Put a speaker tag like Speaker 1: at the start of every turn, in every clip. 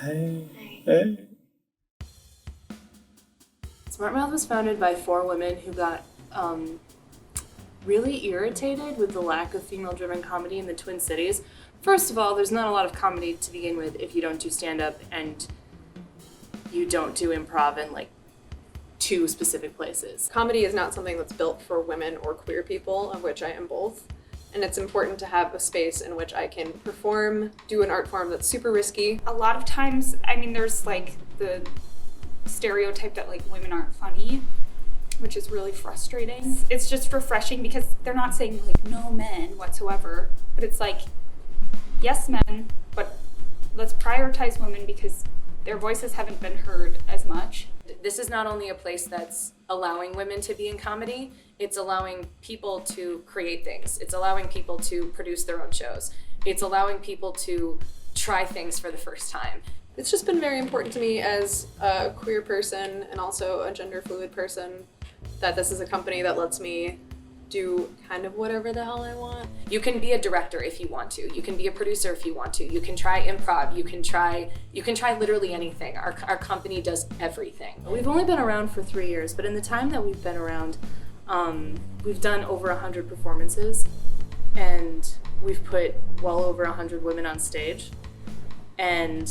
Speaker 1: Hey.
Speaker 2: Hey.
Speaker 1: Hey.
Speaker 3: Smartmouth was founded by 4 women who got really irritated with the lack of female-driven comedy in the Twin Cities. First of all, there's not a lot of comedy to begin with if you don't do stand-up and you don't do improv in like 2 specific places.
Speaker 2: Comedy is not something that's built for women or queer people, of which I am both. And it's important to have a space in which I can perform, do an art form that's super risky.
Speaker 4: A lot of times, I mean, there's like the stereotype that like women aren't funny, which is really frustrating. It's just refreshing because they're not saying like no men whatsoever, but it's like, yes men, but let's prioritize women because their voices haven't been heard as much.
Speaker 3: This is not only a place that's allowing women to be in comedy, it's allowing people to create things. It's allowing people to produce their own shows. It's allowing people to try things for the first time.
Speaker 2: It's just been very important to me as a queer person and also a gender fluid person that this is a company that lets me do kind of whatever the hell I want.
Speaker 3: You can be a director if you want to. You can be a producer if you want to. You can try improv. You can try literally anything. Our company does everything. We've only been around for 3 years, but in the time that we've been around, we've done over 100 performances, and we've put well over 100 women on stage. And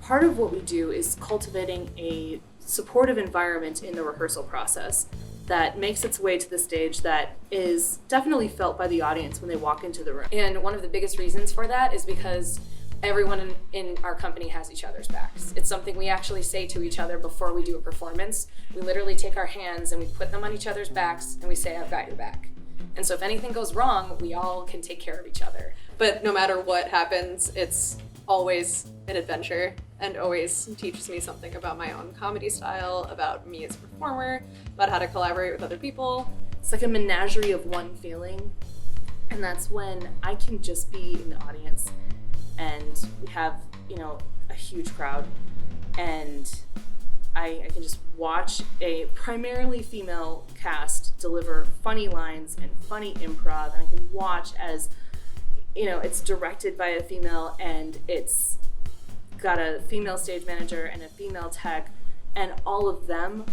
Speaker 3: part of what we do is cultivating a supportive environment in the rehearsal process that makes its way to the stage that is definitely felt by the audience when they walk into the room. And one of the biggest reasons for that is because everyone in our company has each other's backs. It's something we actually say to each other before we do a performance. We literally take our hands and we put them on each other's backs and we say, I've got your back. And so if anything goes wrong, we all can take care of each other.
Speaker 2: But no matter what happens, it's always an adventure and always teaches me something about my own comedy style, about me as a performer, about how to collaborate with other people.
Speaker 3: It's like a menagerie of one feeling, and that's when I can just be in the audience and we have, a huge crowd, and I can just watch a primarily female cast deliver funny lines and funny improv, and I can watch as it's directed by a female and it's got a female stage manager and a female tech, and all of them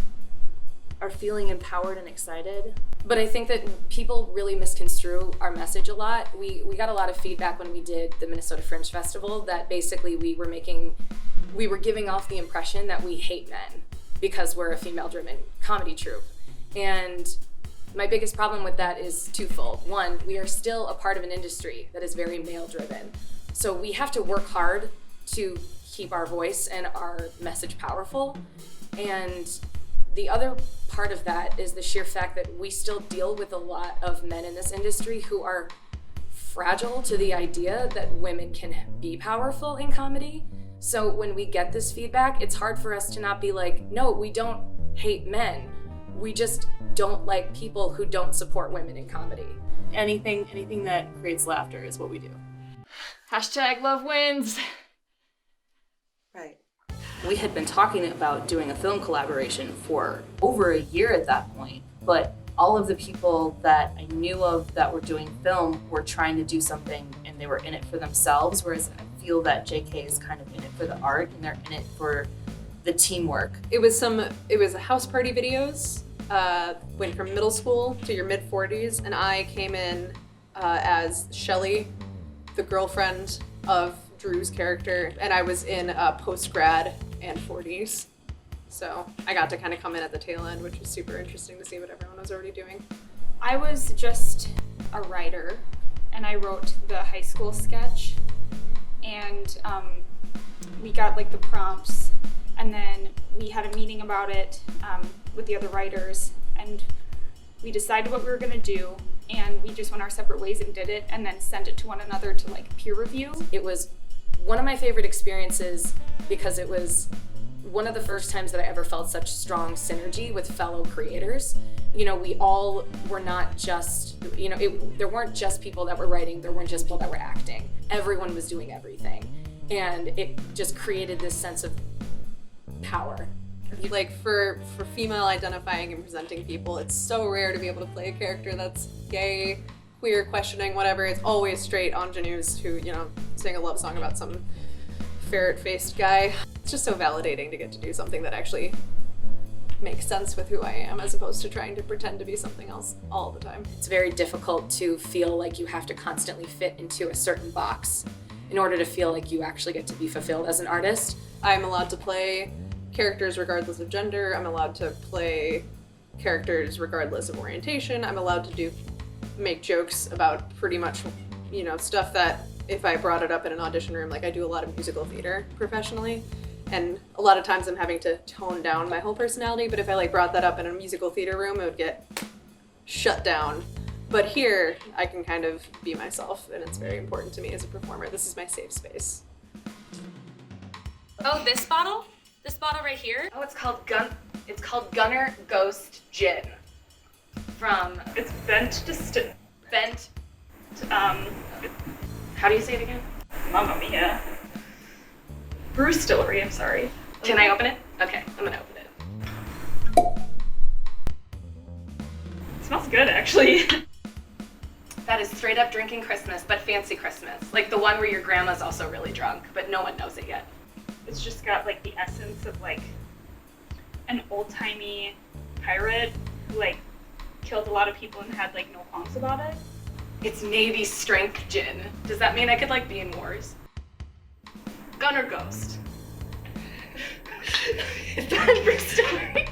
Speaker 3: are feeling empowered and excited. But I think that people really misconstrue our message a lot. We got a lot of feedback when we did the Minnesota Fringe Festival that basically we were giving off the impression that we hate men because we're a female-driven comedy troupe. And my biggest problem with that is twofold. One, we are still a part of an industry that is very male-driven. So we have to work hard to keep our voice and our message powerful. And the other part of that is the sheer fact that we still deal with a lot of men in this industry who are fragile to the idea that women can be powerful in comedy. So when we get this feedback, it's hard for us to not be like, no, we don't hate men. We just don't like people who don't support women in comedy. Anything that creates laughter is what we do.
Speaker 4: Hashtag love wins.
Speaker 3: Right. We had been talking about doing a film collaboration for over a year at that point, but all of the people that I knew of that were doing film were trying to do something and they were in it for themselves, whereas I feel that JK is kind of in it for the art and they're in it for the teamwork.
Speaker 2: It was house party videos, went from middle school to your mid-40s, and I came in as Shelly, the girlfriend of Drew's character, and I was in post-grad and 40s. So I got to kind of come in at the tail end, which was super interesting to see what everyone was already doing.
Speaker 4: I was just a writer, and I wrote the high school sketch, and we got like the prompts, and then we had a meeting about it with the other writers, and we decided what we were gonna do, and we just went our separate ways and did it, and then sent it to one another to like peer review.
Speaker 3: It was one of my favorite experiences because it was one of the first times that I ever felt such strong synergy with fellow creators. We all were not just, there weren't just people that were writing, there weren't just people that were acting. Everyone was doing everything. And it just created this sense of power.
Speaker 2: Like for female identifying and presenting people, it's so rare to be able to play a character that's gay, queer, questioning, whatever. It's always straight ingenues who, sing a love song about some ferret-faced guy. It's just so validating to get to do something that actually makes sense with who I am, as opposed to trying to pretend to be something else all the time.
Speaker 1: It's very difficult to feel like you have to constantly fit into a certain box in order to feel like you actually get to be fulfilled as an artist.
Speaker 2: I'm allowed to play characters regardless of gender. I'm allowed to play characters regardless of orientation. I'm allowed to make jokes about pretty much, stuff that if I brought it up in an audition room, like I do a lot of musical theater professionally, and a lot of times I'm having to tone down my whole personality, but if I brought that up in a musical theater room, it would get shut down. But here, I can kind of be myself, and it's very important to me as a performer. This is my safe space.
Speaker 1: Oh, this bottle? This bottle right here? Oh, it's called Gunner Ghost Gin.
Speaker 5: It's bent
Speaker 1: Bent. How do you say it again?
Speaker 5: Mamma Mia. Brew Distillery, I'm sorry.
Speaker 1: Can I open it? Okay, I'm gonna open it.
Speaker 5: It smells good, actually.
Speaker 1: That is straight up drinking Christmas, but fancy Christmas. Like the one where your grandma's also really drunk, but no one knows it yet.
Speaker 5: It's just got the essence of an old-timey pirate who killed a lot of people and had no qualms about it.
Speaker 1: It's Navy strength gin. Does that mean I could be in wars? Gunner Ghost. Is that a true story?